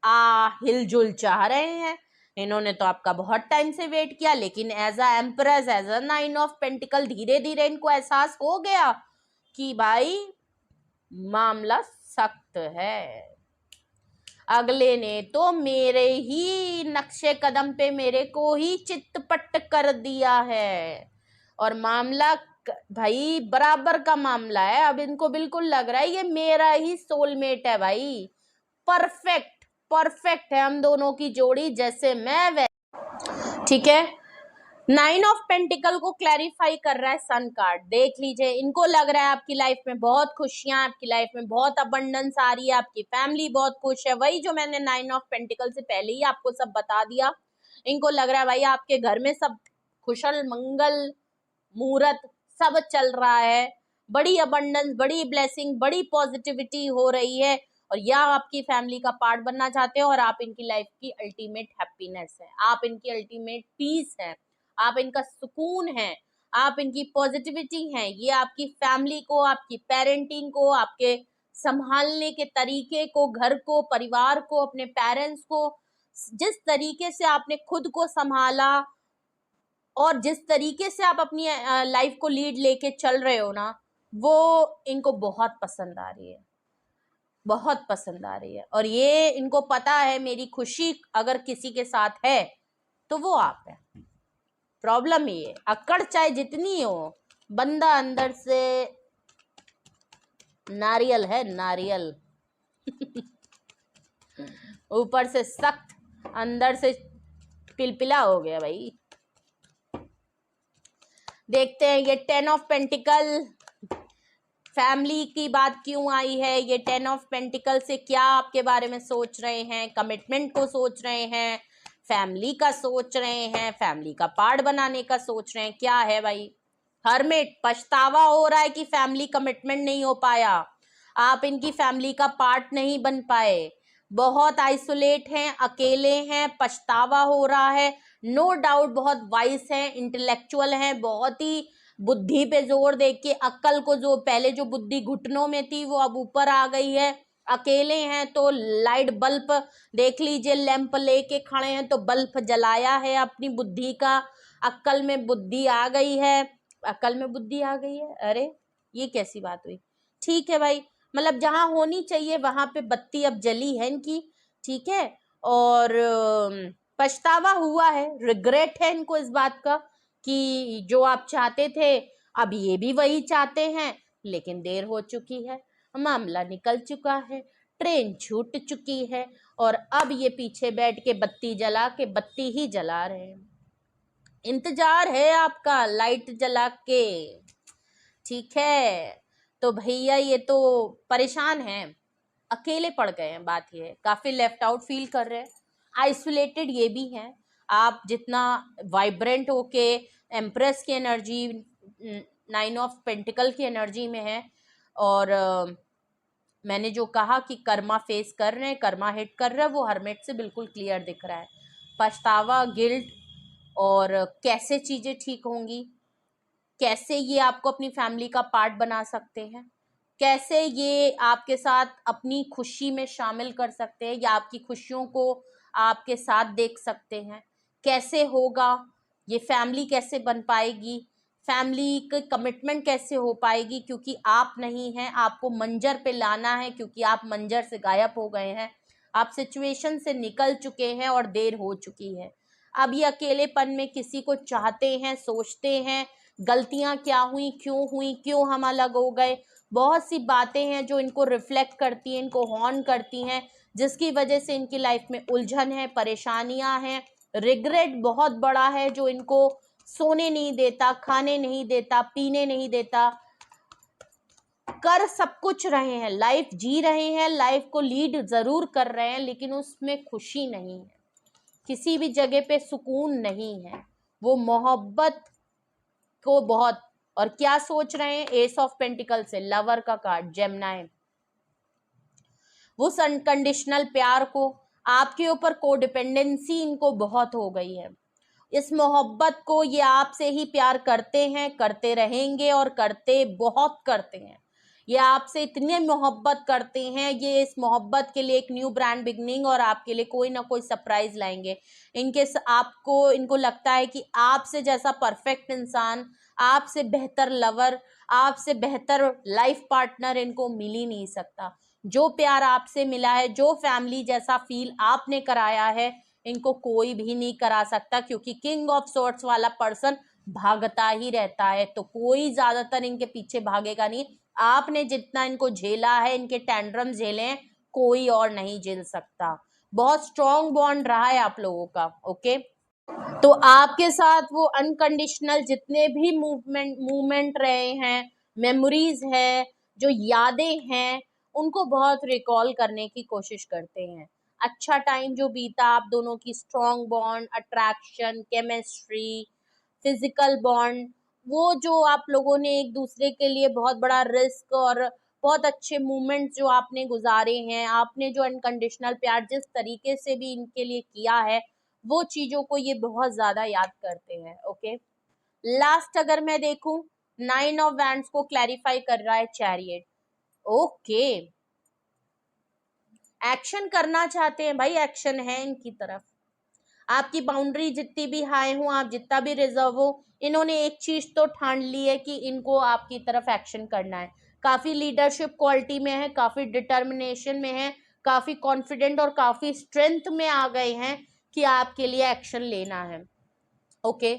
हिलजुल चाह रहे हैं। इन्होंने तो आपका बहुत टाइम से वेट किया, लेकिन as a empress, as a 9 of pentacle, धीरे धीरे इनको एहसास हो गया कि भाई मामला सख्त है। अगले ने तो मेरे ही नक्शे कदम पे मेरे को ही चितपट कर दिया है। और मामला भाई बराबर का मामला है। अब इनको बिल्कुल लग रहा है ये मेरा ही सोलमेट है भाई, परफेक्ट परफेक्ट है हम दोनों की जोड़ी, जैसे मैं वैसे। ठीक है, 9 ऑफ पेंटिकल को क्लैरिफाई कर रहा है सन कार्ड। देख लीजिए, इनको लग रहा है आपकी लाइफ में बहुत खुशियां, आपकी लाइफ में बहुत अबंडेंस आ रही है, आपकी फैमिली बहुत खुश है। वही जो मैंने 9 ऑफ पेंटिकल से पहले ही आपको सब बता दिया। इनको लग रहा है भाई आपके घर में सब कुशल मंगल मुहूर्त सब चल रहा है, बड़ी अबंडेंस, बड़ी ब्लेसिंग, बड़ी पॉजिटिविटी हो रही है। और या आपकी फैमिली का पार्ट बनना चाहते हो, और आप इनकी लाइफ की अल्टीमेट हैप्पीनेस है, आप इनकी अल्टीमेट पीस है, आप इनका सुकून है, आप इनकी पॉजिटिविटी हैं। ये आपकी फैमिली को, आपकी पेरेंटिंग को, आपके संभालने के तरीके को, घर को, परिवार को, अपने पेरेंट्स को, जिस तरीके से आपने खुद को संभाला और जिस तरीके से आप अपनी लाइफ को लीड लेके चल रहे हो ना, वो इनको बहुत पसंद आ रही है, बहुत पसंद आ रही है। और ये इनको पता है मेरी खुशी अगर किसी के साथ है तो वो आप है। प्रॉब्लम ये, अक्कड़ चाहे जितनी हो, बंदा अंदर से नारियल है, नारियल। ऊपर से सख्त, अंदर से पिलपिला हो गया भाई। देखते हैं ये 10 ऑफ पेंटिकल फैमिली की बात क्यों आई है, ये 10 ऑफ पेंटिकल से क्या आपके बारे में सोच रहे हैं, कमिटमेंट को सोच रहे हैं, फैमिली का सोच रहे हैं, फैमिली का पार्ट बनाने का सोच रहे हैं, क्या है भाई। हर्मिट, पछतावा हो रहा है कि फैमिली कमिटमेंट नहीं हो पाया, आप इनकी फैमिली का पार्ट नहीं बन पाए, बहुत आइसोलेट हैं, अकेले हैं, पछतावा हो रहा है। नो डाउट बहुत वाइस हैं, इंटेलेक्चुअल हैं, बहुत ही बुद्धि पे जोर दे के अक्ल को, जो पहले जो बुद्धि घुटनों में थी वो अब ऊपर आ गई है। अकेले हैं तो लाइट बल्ब देख लीजिए, लैंप लेके खड़े हैं तो बल्ब जलाया है अपनी बुद्धि का। अक्ल में बुद्धि आ गई है, अक्ल में बुद्धि आ गई है। अरे ये कैसी बात हुई। ठीक है भाई, मतलब जहां होनी चाहिए वहां पे बत्ती अब जली है इनकी। ठीक है, और पछतावा हुआ है, रिग्रेट है इनको इस बात का कि जो आप चाहते थे अब ये भी वही चाहते हैं, लेकिन देर हो चुकी है, मामला निकल चुका है, ट्रेन छूट चुकी है और अब ये पीछे बैठ के बत्ती जला के बत्ती ही जला रहे हैं। इंतजार है आपका लाइट जला के, ठीक है। तो भैया ये तो परेशान हैं, अकेले पड़ गए हैं, बात ये है, काफी लेफ्ट आउट फील कर रहे हैं, आइसोलेटेड ये भी हैं। आप जितना वाइब्रेंट होके एम्प्रेस की एनर्जी, 9 ऑफ पेंटिकल की एनर्जी में है, और मैंने जो कहा कि कर्मा फेस कर रहे हैं, कर्मा हिट कर रहा है, वो हर्मिट से बिल्कुल क्लियर दिख रहा है। पछतावा, गिल्ट, और कैसे चीज़ें ठीक होंगी, कैसे ये आपको अपनी फैमिली का पार्ट बना सकते हैं, कैसे ये आपके साथ अपनी खुशी में शामिल कर सकते हैं या आपकी खुशियों को आपके साथ देख सकते हैं, कैसे होगा ये, फैमिली कैसे बन पाएगी, फैमिली की कमिटमेंट कैसे हो पाएगी, क्योंकि आप नहीं हैं, आपको मंजर पे लाना है, क्योंकि आप मंजर से गायब हो गए हैं, आप सिचुएशन से निकल चुके हैं और देर हो चुकी है। अब ये अकेलेपन में किसी को चाहते हैं, सोचते हैं, गलतियां क्या हुई, क्यों हम अलग हो गए, बहुत सी बातें हैं जो इनको रिफ्लेक्ट करती हैं, इनको हॉर्न करती हैं, जिसकी वजह से इनकी लाइफ में उलझन है, परेशानियां हैं, रिग्रेट बहुत बड़ा है जो इनको सोने नहीं देता, खाने नहीं देता, पीने नहीं देता। कर सब कुछ रहे हैं, लाइफ जी रहे हैं, लाइफ को लीड जरूर कर रहे हैं, लेकिन उसमें खुशी नहीं है, किसी भी जगह पे सुकून नहीं है, वो मोहब्बत को बहुत, और क्या सोच रहे हैं, एस ऑफ पेंटिकल से, लवर का कार्ड, जेमिनी, वो अनकंडीशनल प्यार को, आपके ऊपर कोडिपेंडेंसी इनको बहुत हो गई है, इस मोहब्बत को, ये आपसे ही प्यार करते हैं, करते रहेंगे और करते बहुत करते हैं, ये आपसे इतने मोहब्बत करते हैं, ये इस मोहब्बत के लिए एक न्यू ब्रांड बिगनिंग और आपके लिए कोई ना कोई सरप्राइज लाएंगे। इनको लगता है कि आपसे जैसा परफेक्ट इंसान, आपसे बेहतर लवर, आपसे बेहतर लाइफ पार्टनर इनको मिल ही नहीं सकता। जो प्यार आपसे मिला है, जो फैमिली जैसा फील आपने कराया है, इनको कोई भी नहीं करा सकता, क्योंकि किंग ऑफ सॉर्ड्स वाला पर्सन भागता ही रहता है, तो कोई ज्यादातर इनके पीछे भागेगा नहीं। आपने जितना इनको झेला है, इनके टेंड्रम झेले हैं, कोई और नहीं झेल सकता। बहुत स्ट्रॉन्ग बॉन्ड रहा है आप लोगों का, ओके। तो आपके साथ वो अनकंडीशनल जितने भी मूवमेंट रहे हैं, मेमोरीज है, जो यादें हैं, उनको बहुत रिकॉल करने की कोशिश करते हैं। अच्छा टाइम जो बीता आप दोनों की, strong bond, attraction, chemistry, physical bond, वो जो आप लोगों ने एक दूसरे के लिए बहुत बड़ा रिस्क और बहुत अच्छे मोमेंट्स जो आपने गुजारे हैं, आपने जो अनकंडीशनल प्यार जिस तरीके से भी इनके लिए किया है, वो चीजों को ये बहुत ज्यादा याद करते हैं, ओके। लास्ट अगर मैं देखूं, 9 ऑफ वैंड्स को क्लैरिफाई कर रहा है चैरियट, ओके। एक्शन करना चाहते हैं भाई, एक्शन है इनकी तरफ, आपकी बाउंड्री जितनी भी हाई हो, आप जितना भी रिजर्व हो, इन्होंने एक चीज तो ठान ली है कि इनको आपकी तरफ एक्शन करना है। काफी लीडरशिप क्वालिटी में है, काफी डिटर्मिनेशन में है, काफी कॉन्फिडेंट और काफी स्ट्रेंथ में आ गए हैं कि आपके लिए एक्शन लेना है, ओके।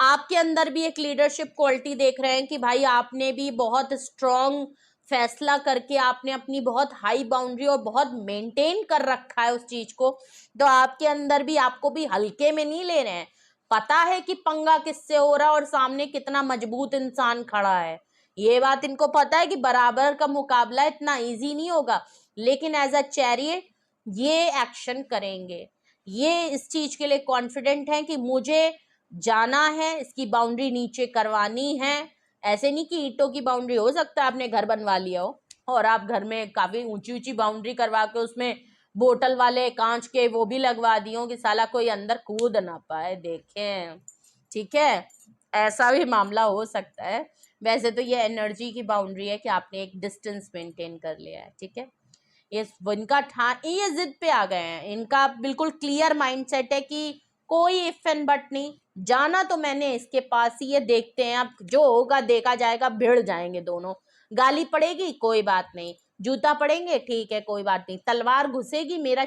आपके अंदर भी एक लीडरशिप क्वालिटी देख रहे हैं कि भाई आपने भी बहुत स्ट्रॉन्ग फैसला करके आपने अपनी बहुत हाई बाउंड्री और बहुत मेंटेन कर रखा है उस चीज को, तो आपके अंदर भी, आपको भी हल्के में नहीं ले रहे हैं, पता है कि पंगा किससे हो रहा है और सामने कितना मजबूत इंसान खड़ा है, ये बात इनको पता है कि बराबर का मुकाबला इतना इजी नहीं होगा, लेकिन एज अ चैरियट ये एक्शन करेंगे, ये इस चीज के लिए कॉन्फिडेंट है कि मुझे जाना है, इसकी बाउंड्री नीचे करवानी है। ऐसे नहीं कि ईंटों की बाउंड्री, हो सकता है आपने घर बनवा लिया हो और आप घर में काफी ऊंची ऊंची बाउंड्री करवा के उसमें बोतल वाले कांच के वो भी लगवा दिए हो कि साला कोई अंदर कूद ना पाए, देखें, ठीक है, ऐसा भी मामला हो सकता है। वैसे तो ये एनर्जी की बाउंड्री है कि आपने एक डिस्टेंस मेंटेन कर लिया है, ठीक है। ये जिद पे आ गए हैं, इनका बिल्कुल क्लियर माइंडसेट है कि कोई इफ एंड बट नहीं, जाना तो मैंने इसके पास ही है, देखते हैं अब जो होगा देखा जाएगा, भिड़ जाएंगे दोनों, गाली पड़ेगी कोई बात नहीं, जूता पड़ेंगे ठीक है कोई बात नहीं, तलवार घुसेगी, मेरा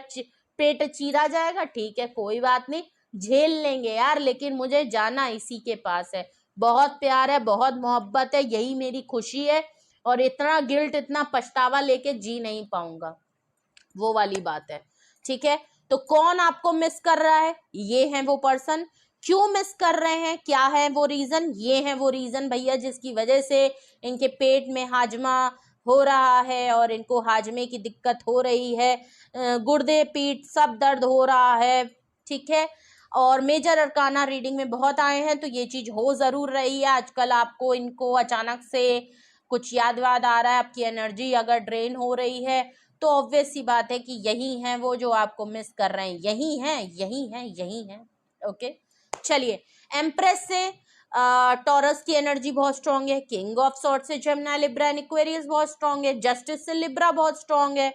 पेट चीरा जाएगा ठीक है कोई बात नहीं, झेल लेंगे यार, लेकिन मुझे जाना इसी के पास है, बहुत प्यार है, बहुत मोहब्बत है, यही मेरी खुशी है, और इतना गिल्ट, इतना पछतावा लेके जी नहीं पाऊंगा, वो वाली बात है। ठीक है, तो कौन आपको मिस कर रहा है, ये है वो पर्सन। क्यों मिस कर रहे हैं, क्या है वो रीजन, ये है वो रीजन भैया, जिसकी वजह से इनके पेट में हाजमा हो रहा है और इनको हाजमे की दिक्कत हो रही है, गुर्दे पीठ सब दर्द हो रहा है। ठीक है, और मेजर अरकाना रीडिंग में बहुत आए हैं, तो ये चीज हो जरूर रही है आजकल, आपको इनको अचानक से कुछ याद वाद आ रहा है, आपकी एनर्जी अगर ड्रेन हो रही है, तो ऑब्वियस सी बात है कि यही है वो जो आपको मिस कर रहे हैं, यही है, यही है, यही है। ओके, चलिए, एम्प्रेस से टॉरस की एनर्जी बहुत स्ट्रांग है, किंग ऑफ सॉर्ड्स से जेमिनी लिब्रा एंड एक्वेरियस बहुत स्ट्रांग है, जस्टिस से लिब्रा बहुत स्ट्रांग है,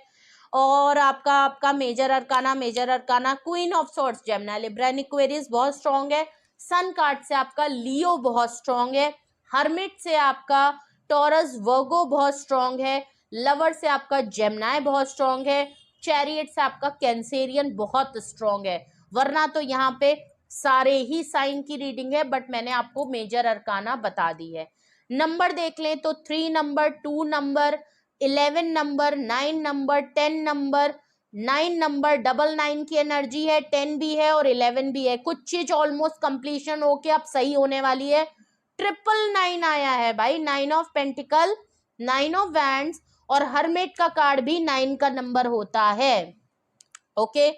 और आपका आपका major arcana queen of swords Gemini Libra and Aquarius बहुत स्ट्रांग है, सन कार्ड से आपका लियो बहुत स्ट्रांग है, हर्मिट से आपका टॉरस वर्गो बहुत स्ट्रांग है, लवर से आपका जेमिनी बहुत स्ट्रांग है, चैरियट से आपका कैंसेरियन बहुत स्ट्रांग है। वरना तो यहाँ पे सारे ही साइन की रीडिंग है, बट मैंने आपको मेजर अरकाना बता दी है। नंबर देख लें तो 3 number, 2 number, 11 number, 9 number, 10 number, 9 number, 99 की एनर्जी है, 10 भी है और 11 भी है, कुछ चीज ऑलमोस्ट कंप्लीशन होके अब सही होने वाली है। 999 आया है भाई, 9 ऑफ पेंटिकल, 9 ऑफ वैंड्स, और हरमेट का कार्ड भी 9 का नंबर होता है। ओके,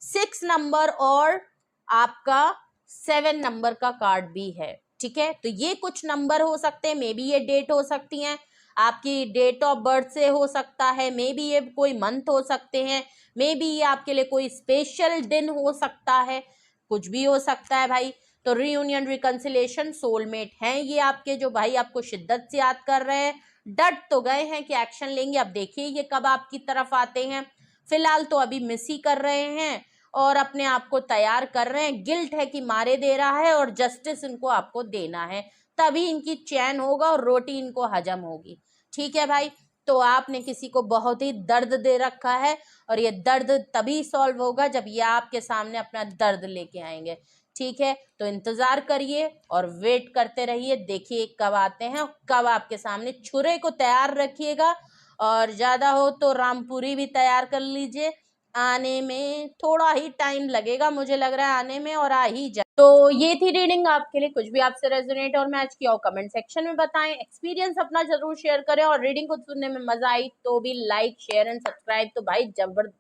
6 नंबर और आपका 7 नंबर का कार्ड भी है। ठीक है, तो ये कुछ नंबर हो सकते हैं, मे बी ये डेट हो सकती हैं, आपकी डेट ऑफ बर्थ से हो सकता है, मे बी ये कोई मंथ हो सकते हैं, मे बी ये आपके लिए कोई स्पेशल दिन हो सकता है, कुछ भी हो सकता है भाई। तो रीयूनियन, रिकंसिलेशन, सोलमेट हैं ये आपके, जो भाई आपको शिद्दत से याद कर रहे हैं, डट तो गए हैं कि एक्शन लेंगे, अब देखिए ये कब आपकी तरफ आते हैं। फिलहाल तो अभी मिस ही कर रहे हैं और अपने आप को तैयार कर रहे हैं, गिल्ट है कि मारे दे रहा है और जस्टिस इनको आपको देना है, तभी इनकी चैन होगा और रोटी इनको हजम होगी। ठीक है भाई, तो आपने किसी को बहुत ही दर्द दे रखा है और ये दर्द तभी सॉल्व होगा जब ये आपके सामने अपना दर्द लेके आएंगे। ठीक है, तो इंतजार करिए और वेट करते रहिए, देखिए कब आते हैं, कब आपके सामने, छुरे को तैयार रखिएगा, और ज्यादा हो तो रामपुरी भी तैयार कर लीजिए, आने में थोड़ा ही टाइम लगेगा मुझे लग रहा है आने में, और आ ही जाए। तो ये थी रीडिंग आपके लिए, कुछ भी आपसे रेजोनेट और मैच किया हो कमेंट सेक्शन में बताएं, एक्सपीरियंस अपना जरूर शेयर करें, और रीडिंग को सुनने में मजा आई तो भी लाइक शेयर एंड सब्सक्राइब तो भाई जबरदस्त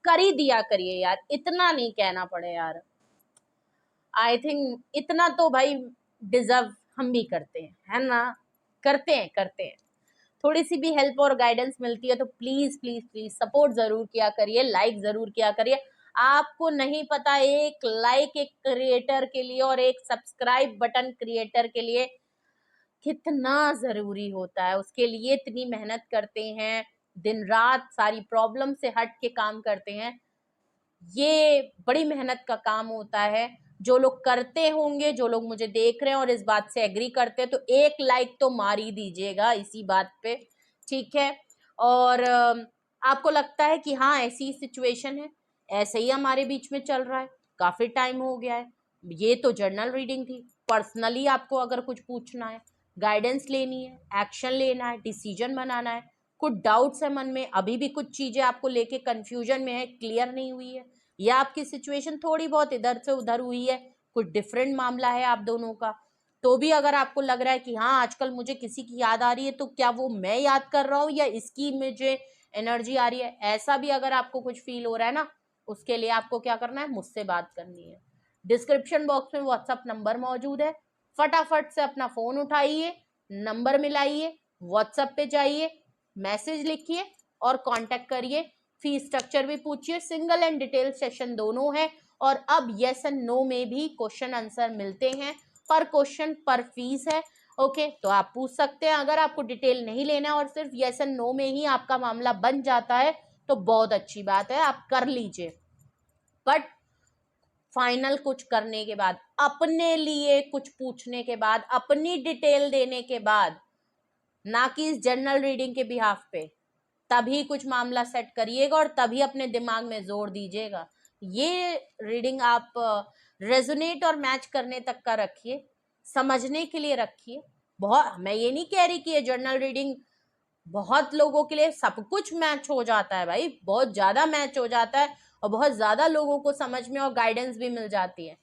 कर ही दिया करिए यार, इतना नहीं कहना पड़े यार, आई थिंक इतना तो भाई डिजर्व हम भी करते हैं, है ना, करते हैं करते हैं। थोड़ी सी भी हेल्प और गाइडेंस मिलती है तो प्लीज प्लीज प्लीज सपोर्ट जरूर किया करिए, लाइक जरूर किया करिए। आपको नहीं पता, एक लाइक एक क्रिएटर के लिए और एक सब्सक्राइब बटन क्रिएटर के लिए कितना जरूरी होता है, उसके लिए इतनी मेहनत करते हैं, दिन रात सारी प्रॉब्लम से हट के काम करते हैं, ये बड़ी मेहनत का काम होता है। जो लोग करते होंगे, जो लोग मुझे देख रहे हैं और इस बात से एग्री करते हैं, तो एक लाइक तो मार ही दीजिएगा इसी बात पे। ठीक है, और आपको लगता है कि हाँ ऐसी सिचुएशन है, ऐसे ही हमारे बीच में चल रहा है, काफी टाइम हो गया है, ये तो जर्नल रीडिंग थी, पर्सनली आपको अगर कुछ पूछना है, गाइडेंस लेनी है, एक्शन लेना है, डिसीजन बनाना है, कुछ डाउट्स है मन में, अभी भी कुछ चीजें आपको लेके कंफ्यूजन में है, क्लियर नहीं हुई है, या आपकी सिचुएशन थोड़ी बहुत इधर से उधर हुई है, कुछ डिफरेंट मामला है आप दोनों का, तो भी अगर आपको लग रहा है कि हाँ आजकल मुझे किसी की याद आ रही है, तो क्या वो मैं याद कर रहा हूँ या इसकी मुझे एनर्जी आ रही है, ऐसा भी अगर आपको कुछ फील हो रहा है ना, उसके लिए आपको क्या करना है, मुझसे बात करनी है। डिस्क्रिप्शन बॉक्स में व्हाट्सअप नंबर मौजूद है, फटाफट से अपना फोन उठाइए, नंबर मिलाइए, व्हाट्सएप पे जाइए, मैसेज लिखिए और कांटेक्ट करिए, फी स्ट्रक्चर भी पूछिए, सिंगल एंड डिटेल सेशन दोनों है, और अब यस एंड नो में भी क्वेश्चन आंसर मिलते हैं, पर क्वेश्चन पर फीस है। ओके, तो आप पूछ सकते हैं, अगर आपको डिटेल नहीं लेना है और सिर्फ यस एंड नो में ही आपका मामला बन जाता है तो बहुत अच्छी बात है, आप कर लीजिए, बट फाइनल कुछ करने के बाद, अपने लिए कुछ पूछने के बाद, अपनी डिटेल देने के बाद, ना कि इस जनरल रीडिंग के बिहाफ पे, तभी कुछ मामला सेट करिएगा और तभी अपने दिमाग में जोर दीजिएगा ये रीडिंग आप रेजोनेट और मैच करने तक का रखिए, समझने के लिए रखिए। बहुत, मैं ये नहीं कह रही कि ये जर्नल रीडिंग बहुत लोगों के लिए सब कुछ मैच हो जाता है भाई, बहुत ज्यादा मैच हो जाता है और बहुत ज्यादा लोगों को समझ में और गाइडेंस भी मिल जाती है,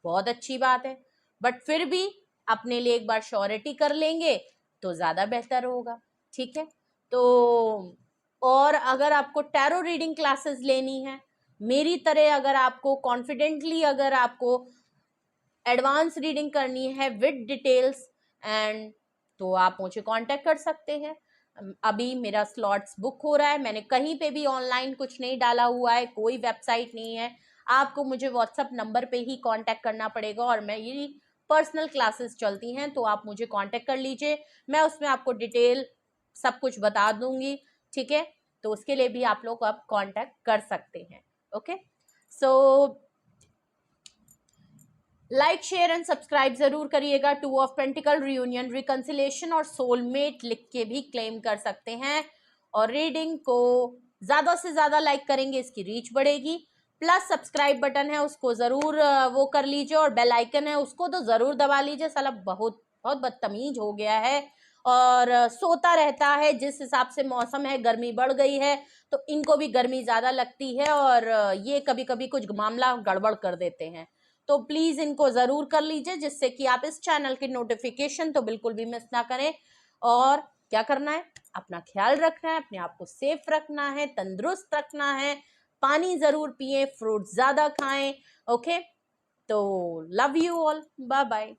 बहुत अच्छी बात है। बट फिर भी अपने लिए एक बार श्योरिटी कर लेंगे तो ज्यादा बेहतर होगा, ठीक है। तो और अगर आपको टैरो रीडिंग क्लासेस लेनी है मेरी तरह, अगर आपको कॉन्फिडेंटली, अगर आपको एडवांस रीडिंग करनी है विद डिटेल्स एंड, तो आप मुझे कांटेक्ट कर सकते हैं। अभी मेरा स्लॉट्स बुक हो रहा है, मैंने कहीं पे भी ऑनलाइन कुछ नहीं डाला हुआ है, कोई वेबसाइट नहीं है। आपको मुझे व्हाट्सएप नंबर पे ही कांटेक्ट करना पड़ेगा और मैं ये पर्सनल क्लासेस चलती हैं, तो आप मुझे कांटेक्ट कर लीजिए, मैं उसमें आपको डिटेल सब कुछ बता दूंगी, ठीक है। तो उसके लिए भी आप लोग अब कांटेक्ट कर सकते हैं। Okay, so like share and subscribe जरूर करिएगा। 2 ऑफ पेंटिकल, रियूनियन, रिकंसिलेशन और सोलमेट लिख के भी क्लेम कर सकते हैं। और रीडिंग को ज्यादा से ज्यादा लाइक करेंगे, इसकी रीच बढ़ेगी। प्लस सब्सक्राइब बटन है उसको जरूर वो कर लीजिए, और बेल आइकन है उसको तो जरूर दबा लीजिए। साला बहुत बहुत बदतमीज हो गया है और सोता रहता है। जिस हिसाब से मौसम है, गर्मी बढ़ गई है तो इनको भी गर्मी ज्यादा लगती है और ये कभी कभी कुछ मामला गड़बड़ कर देते हैं। तो प्लीज इनको जरूर कर लीजिए, जिससे कि आप इस चैनल की नोटिफिकेशन तो बिल्कुल भी मिस ना करें। और क्या करना है, अपना ख्याल रखना है, अपने आप को सेफ रखना है, तंदुरुस्त रखना है, पानी जरूर पिए, फ्रूट ज्यादा खाएं। ओके, तो love you all, bye bye.